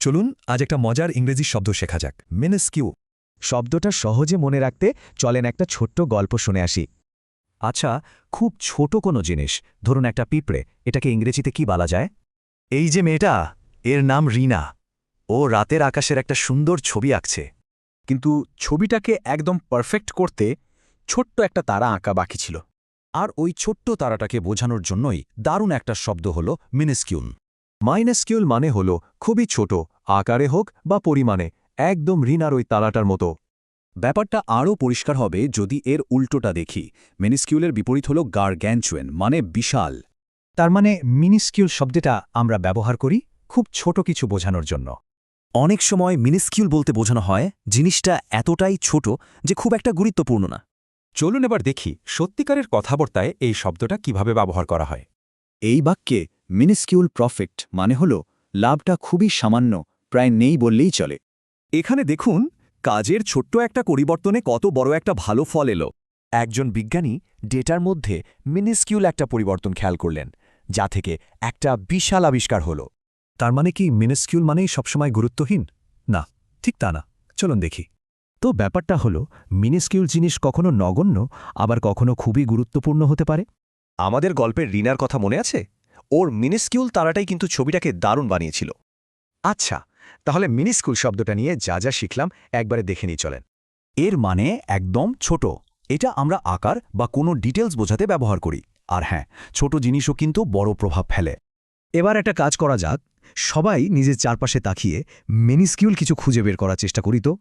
চলুন আজ একটা মজার ইংরেজি শব্দ শেখা যাক মিনিস্কিউ। শব্দটা সহজে মনে রাখতে চলেন একটা ছোট্ট গল্প শুনে আসি। আচ্ছা, খুব ছোট কোনো জিনিস, ধরুন একটা পিঁপড়ে, এটাকে ইংরেজিতে কি বলা যায়? এই যে মেয়েটা, এর নাম রিনা। ও রাতের আকাশের একটা সুন্দর ছবি আঁকছে। কিন্তু ছবিটাকে একদম পারফেক্ট করতে ছোট্ট একটা তারা আঁকা বাকি ছিল। আর ওই ছোট্ট তারাটাকে বোঝানোর জন্যই দারুণ একটা শব্দ হল মিনিস্কিউল। মাইনাসকিউল মানে হল খুবই ছোট, আকারে হোক বা পরিমাণে, একদম রিনার ওই তারাটার মতো। ব্যাপারটা আরও পরিষ্কার হবে যদি এর উল্টোটা দেখি। মিনিস্কিউলের বিপরীত হল গারগ্যানচুয়েন, মানে বিশাল। তার মানে মিনিস্কিউল শব্দটা আমরা ব্যবহার করি খুব ছোট কিছু বোঝানোর জন্য। অনেক সময় মিনিস্কিউল বলতে বোঝানো হয় জিনিসটা এতটাই ছোট যে খুব একটা গুরুত্বপূর্ণ না। চলুন এবার দেখি সত্যিকারের কথাবার্তায় এই শব্দটা কিভাবে ব্যবহার করা হয়। এই বাক্যে মিনিস্কিউল প্রফেক্ট মানে হল লাভটা খুবই সামান্য, প্রায় নেই বললেই চলে। এখানে দেখুন, কাজের ছোট্ট একটা পরিবর্তনে কত বড় একটা ভালো ফল এলো। একজন বিজ্ঞানী ডেটার মধ্যে মিনিস্কিউল একটা পরিবর্তন খেয়াল করলেন, যা থেকে একটা বিশাল আবিষ্কার হলো। তার মানে কি মিনিস্কিউল মানেই সবসময় গুরুত্বহীন? না, ঠিক তা না। চলুন দেখি। তো ব্যাপারটা হল মিনিস্কিউল জিনিস কখনো নগণ্য, আবার কখনো খুবই গুরুত্বপূর্ণ হতে পারে। আমাদের গল্পের রিনার কথা মনে আছে? ওর মিনিস্কিউল তারাটাই কিন্তু ছবিটাকে দারুণ বানিয়েছিল। আচ্ছা, তাহলে মিনিস্কুল শব্দটা নিয়ে যা যা শিখলাম একবারে দেখে নিয়ে চলেন। এর মানে একদম ছোট। এটা আমরা আকার বা কোনো ডিটেলস বোঝাতে ব্যবহার করি। আর হ্যাঁ, ছোট জিনিসও কিন্তু বড় প্রভাব ফেলে। এবার একটা কাজ করা যাক, সবাই নিজের চারপাশে তাকিয়ে মিনিস্কিউল কিছু খুঁজে বের করার চেষ্টা করি তো।